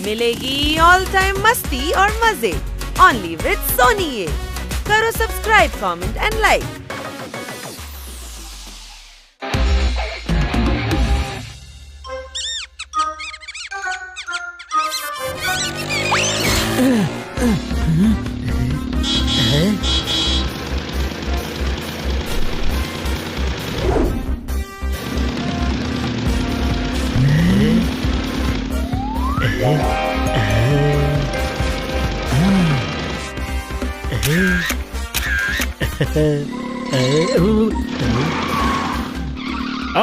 मिलेगी all time मस्ती और मजे ओनली विद सोनी ये। करो सब्सक्राइब, कमेंट एंड लाइक।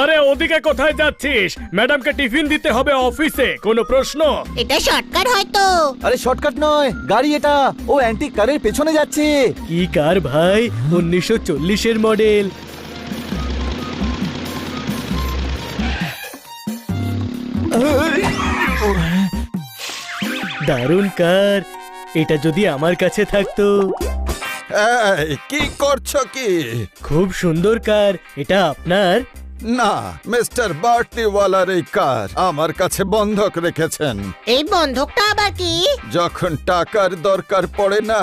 আরে ওদিকে কোথায় যাচ্ছিস? ম্যাডামকে টিফিন দিতে হবে অফিসে। কোনো প্রশ্ন? এটা শর্টকাট হয়তো। আরে শর্টকাট নয়, গাড়ি এটা। ও অ্যান্টিক কারের পেছনে যাচ্ছে। কি কার ভাই? 1940 এর মডেল। দারুণ কার। এটা যদি আমার কাছে থাকতো। কি করছো কি? খুব সুন্দর কার। এটা আপনার? না, মিস্টার বার্টলিওয়ালার এই কার আমার কাছে বন্ধক রেখেছেন। এই বন্ধকটা আবার কি? যখন টাকার দরকার পড়ে না,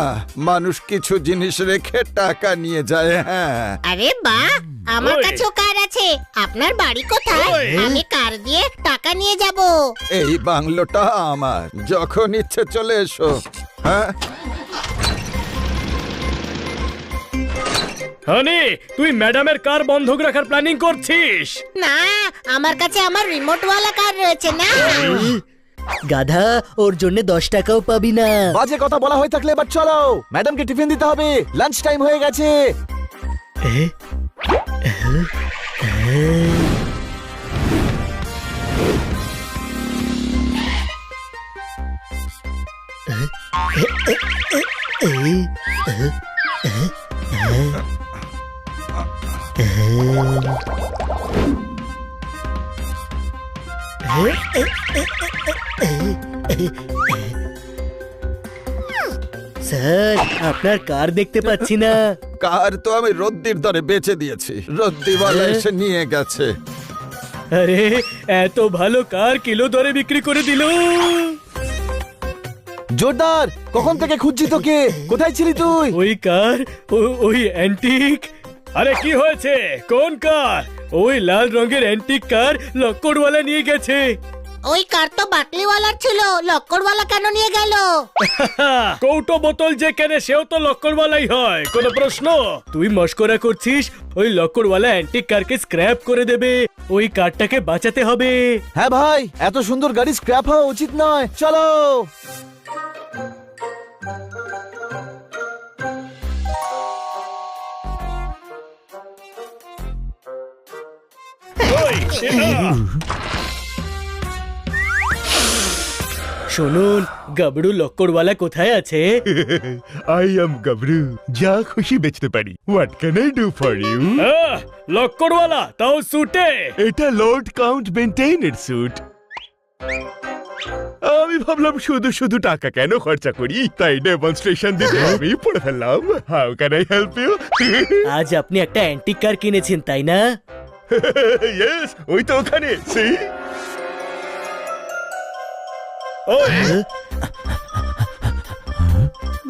মানুষ কিছু জিনিস রেখে টাকা নিয়ে যায়। হ্যাঁ, আরে বাহ, আমার ওই। কাছেও কার আছে। আপনার বাড়ি কোথায়? ওই। আমি কার দিয়ে টাকা নিয়ে যাব। এই বাংলোটা আমার, যখন ইচ্ছে চলে এসো। হ্যাঁ, হানি, তুই ম্যাডামের কার বন্ধক রাখার প্ল্যানিং করছিস? না, আমার কাছে আমার রিমোটওয়ালা কার রয়েছে না। গাধা, ওর জন্য 10 টাকাও পাবি না। বাজে কথা বলা হয়ে থাকলে এবার চলো, ম্যাডামকে টিফিন দিতে হবে। লাঞ্চ টাইম হয়ে গেছে। স্যার, আপনার কার দেখতে পাচ্ছি না। কার তো আমি রদ্দির দরে বেচে দিয়েছি। রদ্দিওয়ালা এসে নিয়ে গেছে। আরে এত ভালো কার কিলো দরে বিক্রি করে দিল। জোরদার, কখন থেকে খুঁজছি তোকে। কোথায় ছিলি তুই? ওই কার, ওই অ্যান্টিক। আরে কি হয়েছে? কোন কার? ওই লাল রঙের অ্যান্টিক কার লক্কড়ওয়ালা নিয়ে গেছে। ওই কার তো বাটলিওয়ালার ছিল, লক্কড়ওয়ালা কেন নিয়ে গেল? কৌটো বোতল যে কেনে সেও তো লক্কড়ওয়ালাই হয়। কোনো প্রশ্ন? তুই মস্করা করছিস? ওই লক্কড়ওয়ালা অ্যান্টিক কারকে স্ক্র্যাপ করে দেবে। ওই কারটাকে বাঁচাতে হবে। হ্যাঁ ভাই, এত সুন্দর গাড়ি স্ক্র্যাপ হওয়া উচিত নয়। চলো। শুনুন, গাবড়ু লক্কড়ওয়ালা কোথায় আছে? I am Gabru. যা খুশি বেচতে পারি। What can I do for you? লক্কড়ওয়ালা, তাও সুটে। এটা লর্ড কাউন্ট বেন্টেইনের স্যুট। আমি ভাবলাম শুধু শুধু টাকা কেন খরচা করি, তাই ডেমনস্ট্রেশন দিতে আমি পড়ে ফেললাম। How can I help you? আজ আপনি একটা অ্যান্টিক কার কিনেছেন, তাই না? Yes, ওই তো ওখানে। See?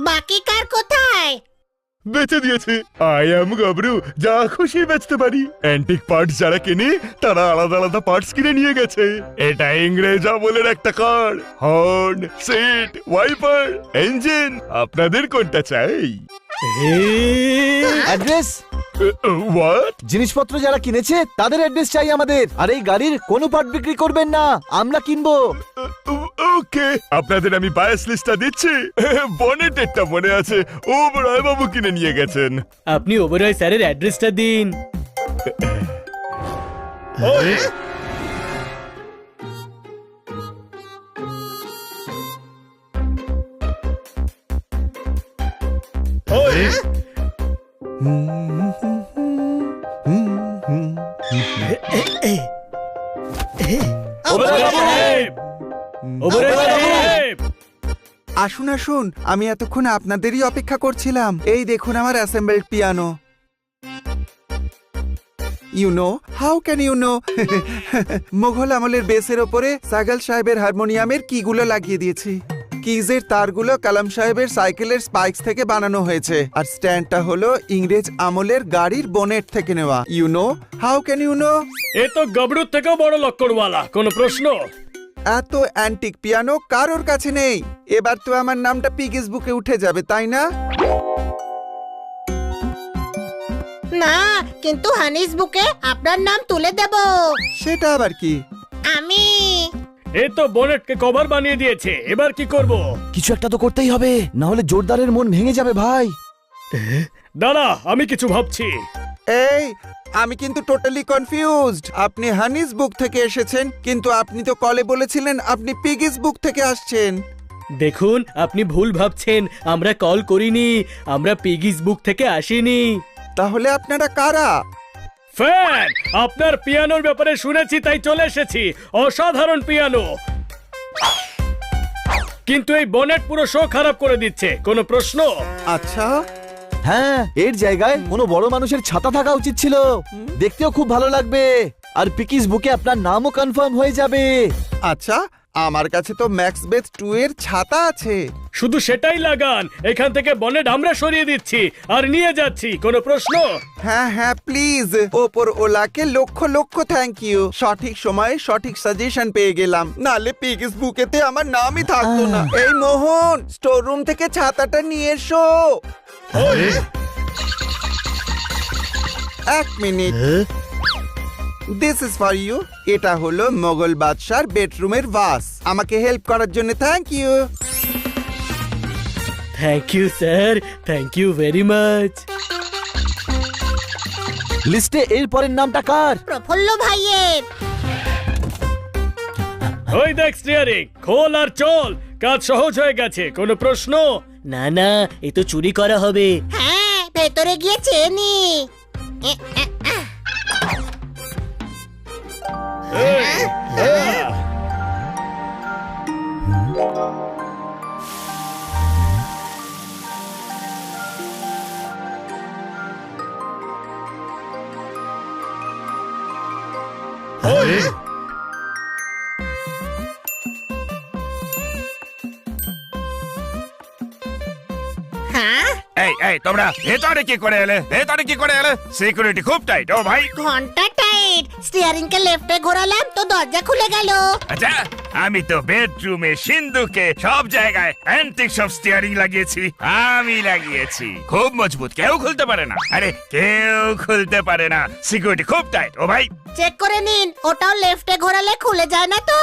বাকি কার কোথায়? বেচে দিয়েছে। আই অ্যাম গাবরু, যা খুশি বেচতে পারি। অ্যান্টিক পার্টস যারা কেনে তারা আলাদা আলাদা পার্টস কিনে নিয়ে গেছে। এটা ইংরেজ আমলের একটা car. Horn, seat, wiper, engine. আপনাদের কোনটা চাই? অ্যাড্রেস? হোয়াট? জিনিসপত্র যারা কিনেছে তাদের অ্যাড্রেস চাই আমাদের। আর এই গাড়ির কোনো পার্ট বিক্রি করবেন না, আমরা কিনবো। ওকে, আপনাদের আমি বায়াস লিস্টটা দিচ্ছি। বনেটেরটা মনে আছে, ওবরায় বাবু কিনে নিয়ে গেছেন। আপনি ওবরয় স্যারের অ্যাড্রেসটা দিন। আসুন আসুন, আমি এতক্ষণ আপনাদেরই অপেক্ষা করছিলাম। এই দেখুন আমার assembled piano. You know how can you no Mughal আমলের বেসের ওপরে সাগাল সাহেবের হারমোনিয়ামের কিগুলো লাগিয়ে দিয়েছি। কিজের তারগুলো কালাম সাহেবের সাইকেলের স্পাইকস থেকে বানানো হয়েছে, আর স্ট্যান্ডটা হলো ইংরেজ আমলের গাড়ির বোনেট থেকে নেওয়া। You know how can you know? এ তো গাবড়ুর থেকেও বড় লক্কড়ওয়ালা, কোনো প্রশ্ন? এত অ্যান্টিক পিয়ানো কারোর কাছে নেই। এবার তো আমার নামটা পিগিস বুকে উঠে যাবে, তাই না? না, কিন্তু হানিস বুকে আপনার নাম তুলে দেব। সেটা আবার কি? আমি এ তো বোনেটকে কভার বানিয়ে দিয়েছে, এবার কি করব? কিছু একটা তো করতেই হবে, না হলে জোরদারের মন ভেঙে যাবে ভাই। দাঁড়া, আমি কিছু ভাবছি। এই, আমি কিন্তু টোটালি কনফিউজড। আপনি হানিস বুক থেকে এসেছেন, কিন্তু আপনি তো কলে বলেছিলেন আপনি পিগিস বুক থেকে আসছেন। দেখুন, আপনি ভুল ভাবছেন, আমরা কল করিনি, আমরা পিগিস বুক থেকে আসিনি। তাহলে আপনারা কারা? ফ্যান, আপনার পিয়ানোর ব্যাপারে শুনেছি তাই চলে এসেছি। অসাধারণ পিয়ানো, কিন্তু এই বনেট পুরো শো খারাপ করে দিচ্ছে। কোনো প্রশ্ন? আচ্ছা, হ্যাঁ, এর জায়গায় কোনো বড় মানুষের ছাতা থাকা উচিত ছিল, দেখতেও খুব ভালো লাগবে, আর পিকিস বুকে আপনার নামও কনফার্ম হয়ে যাবে। আচ্ছা, আমার কাছে তো ম্যাক্স বেথ 2 এর ছাতা আছে। শুধু সেটাই লাগান, এখান থেকে বনেট আমরা সরিয়ে দিচ্ছি আর নিয়ে যাচ্ছি। কোনো প্রশ্ন? হ্যাঁ হ্যাঁ, প্লিজ। ওপর ওলাকে লক্ষ লক্ষ থ্যাংক ইউ। সঠিক সময়ে সঠিক সাজেশন পেয়ে গেলাম, নালে পিগিস বুকেতে আমার নামই থাকতো না। এই মোহন, স্টোর রুম থেকে ছাতাটা নিয়ে এসো। এক minute, this is for you. এটা হলো মোগল বাদশার বেডরুমের ভাস। আমাকে হেল্প করার জন্য thank you. Thank you sir, thank you very much. লিস্টে এর পরের নামটা কার? প্রফুল্ল ভাইয়ের। ওই দেখ স্টিয়ারিং, খোল আর চল, কাজ সহজ হয়ে গেছে। কোনো প্রশ্ন? না না, এ তো চুরি করা হবে। হ্যাঁ, ভেতরে গিয়ে চেয়ে নি। হ্যাঁ, এই এই তোমরা ভেতরে কি করে এলে? ভেতরে কি করে এলে? সিকিউরিটি খুব টাইট। ও ভাই, ঘন্টা টাইট। স্টিয়ারিং কে লেফটে ঘোরালাম তো দরজা খুলে গেল। আচ্ছা, আমি তো বেডরুমে, সিন্ধুকে, সব জায়গায় অ্যান্টিক সব স্টিয়ারিং লাগিয়েছি। আমি লাগিয়েছি, খুব মজবুত, কেউ খুলতে পারে না। আরে কেউ খুলতে পারে না, সিকিউরিটি খুব টাইট। ও ভাই, চেক করে নিন, ওটাও লেফটে ঘোরালে খুলে যায় না তো?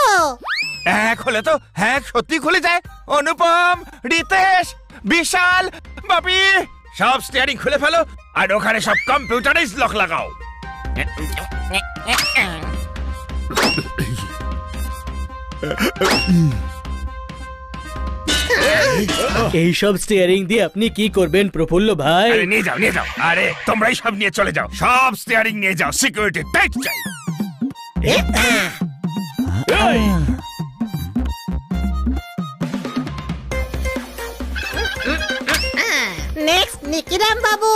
হ্যাঁ খুলে তো, হ্যাঁ সত্যি খুলে যায়। অনুপম, রিতেশ, বিশাল, বাপি, সব স্টিয়ারিং খুলে ফেলো আর ওখানে সব কম্পিউটারাইজ লক লাগাও। এইসব স্টিয়ারিং দিয়ে আপনি কি করবেন প্রফুল্ল ভাই? আরে নিয়ে যাও, নিয়ে যাও। আরে তোমরাই সব নিয়ে চলে যাও, সব স্টিয়ারিং নিয়ে যাও। সিকিউরিটি টাইট চাই। এই, নেক্সট নিকিরাম বাবু।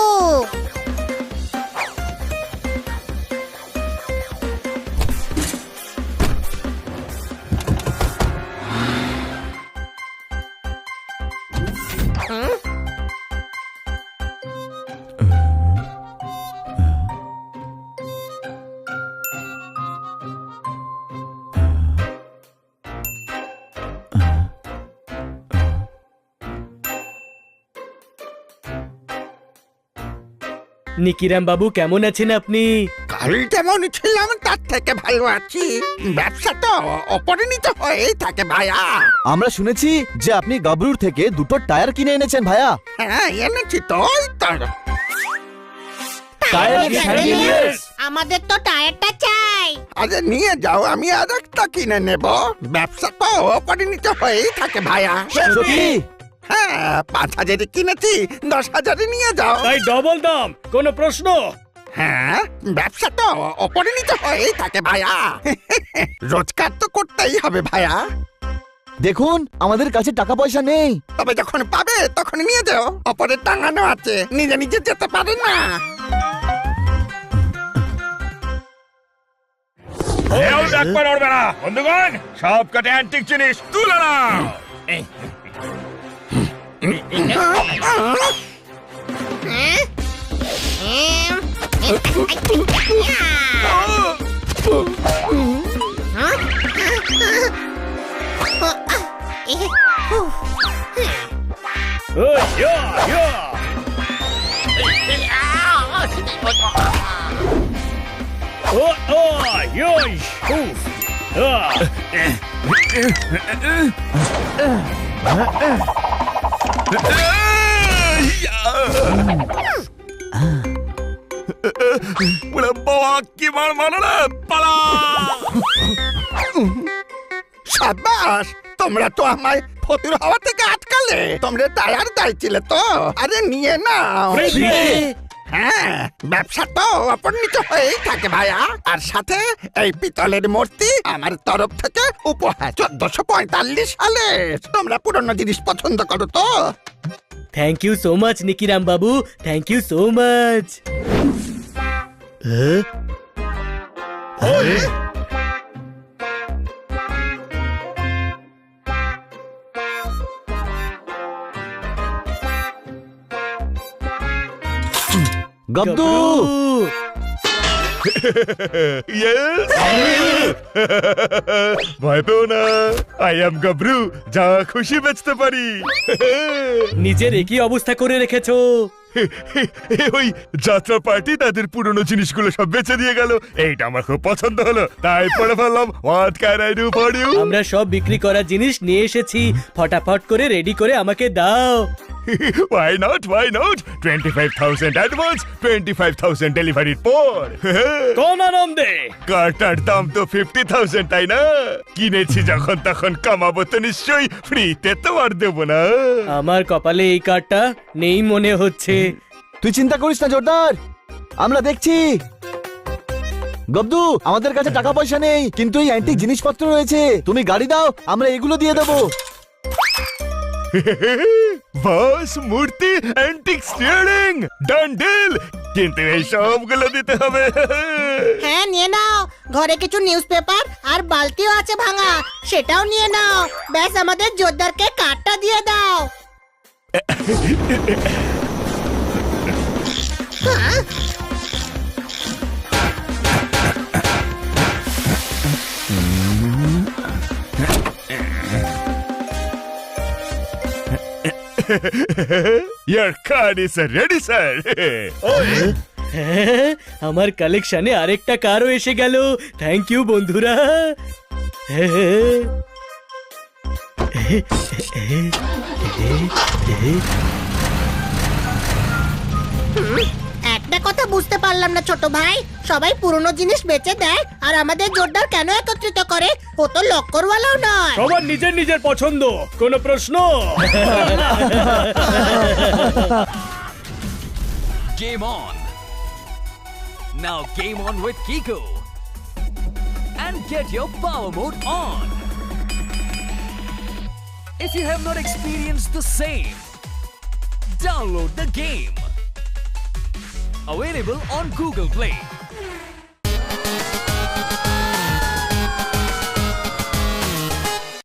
নিকিরাম বাবু কেমন আছেন আপনি? কাল যেমন ছিলাম তার থেকে ভালো আছি। ব্যবসা তো অপরিণত হয়েই থাকে ভাইয়া। আমরা শুনেছি যে আপনি গাবরুর থেকে দুটো টায়ার কিনে এনেছেন ভাইয়া। হ্যাঁ, এনেছি তো। ওই তো। টায়ার কি স্যান্ডেলিয়াস? আমাদের তো টায়ারটা চাই। আরে নিয়ে যাও, আমি আর একটা কিনে নেব। ব্যবসা তো অপরিণত হয়েই থাকে ভাইয়া। সত্যি? হ্যাঁ, 5,000 কিনেছি, 10,000 নিয়ে যাও। তাই ডবল দাম। কোনো প্রশ্ন? হ্যাঁ, ব্যবসা তো অপরিণত হয়েই থাকে ভাইয়া। রোজগার তো করতেই হবে ভাইয়া। দেখুন, আমাদের কাছে টাকা পয়সা নেই। তবে যখন পাবে তখন নিয়ে যাও। অপরের টাঙানো আছে, নিজে নিজে যেতে পারে না। কেউ দেখবে নড়বে না বন্ধুগণ, সব কটা অ্যান্টিক জিনিস তুলে নাও। Oh, yeah, yeah. Oh, yoish. Oof. ওরে বাবা, কি মার মারলে, পালা। সাবাস, তোমরা তো আমায় ফতুর হাওয়া থেকে আটকালে। তোমরা টায়ার দাইছিলে তো, আরে নিয়ে নাও। হ্যাঁ, ব্যবসা তো অপরিণত হয়েই থাকে ভাইয়া। আর সাথে এই পিতলের মূর্তি আমার তরফ থেকে উপহার 1445 সালে। তোমরা পুরনো জিনিস পছন্দ করো তো? Thank you so much, Nikiram Babu. Thank you so much. গব্দু Yes! ভয় পেও না, আই এম গাবরু, যা খুশি বেচতে পারি। নিজের একই অবস্থা করে রেখেছো। ওই যাত্রা পার্টি তাদের পুরনো জিনিসগুলো সব বেচে দিয়ে গেল, এইটা আমার খুব পছন্দ হলো, তাই পরে ফেললাম। What can I do for you? আমরা সব বিক্রি করা জিনিস নিয়ে এসেছি, ফটাফট করে রেডি করে আমাকে দাও। Why not? Why not? 25,000 advance, 25,000 ডেলিভারির পর। কোন আনন্দে? কার্টার দাম তো 50,000, তাই না? কিনেছি যখন তখন কামাবো তো নিশ্চয়ই, ফ্রিতে তো আর দেবো না। আমার কপালে এই কার্ডটা নেই মনে হচ্ছে। তুই চিন্তা করিস না জোরদার, আমরা দেখছি। গব্দু, আমাদের কাছে টাকা পয়সা নেই, কিন্তু এই অ্যান্টিক জিনিসপত্র রয়েছে। তুমি গাড়ি দাও, আমরা এগুলো দিয়ে দেবো। বাস, মূর্তি, অ্যান্টিক স্টিয়ারিং, ডান ডিল। কিন্তু এই সবগুলো দিতে হবে। হ্যাঁ, নিয়ে নাও। ঘরে কিছু নিউজ পেপার আর বালতিও আছে ভাঙা, সেটাও নিয়ে নাও। ব্যাস, আমাদের জোরদারকে কার্ডটা দিয়ে দাও। Your card is ready, sir. হ্যাঁ, আমার কালেকশনে আরেকটা কারও এসে গেল। থ্যাংক ইউ বন্ধুরা। একটা কথা বুঝতে পারলাম না ছোট ভাই, সবাই পুরনো জিনিস বেচে দেয় আর আমাদের জোরদার কেন একত্রিত করে? ও তো লক্করওয়ালাও নয়। সবার নিজের নিজের পছন্দ, কোনো প্রশ্ন? Game on! Now game on with Kiko! And get your power mode on! If you have not experienced the same, download the game! Available on Google Play.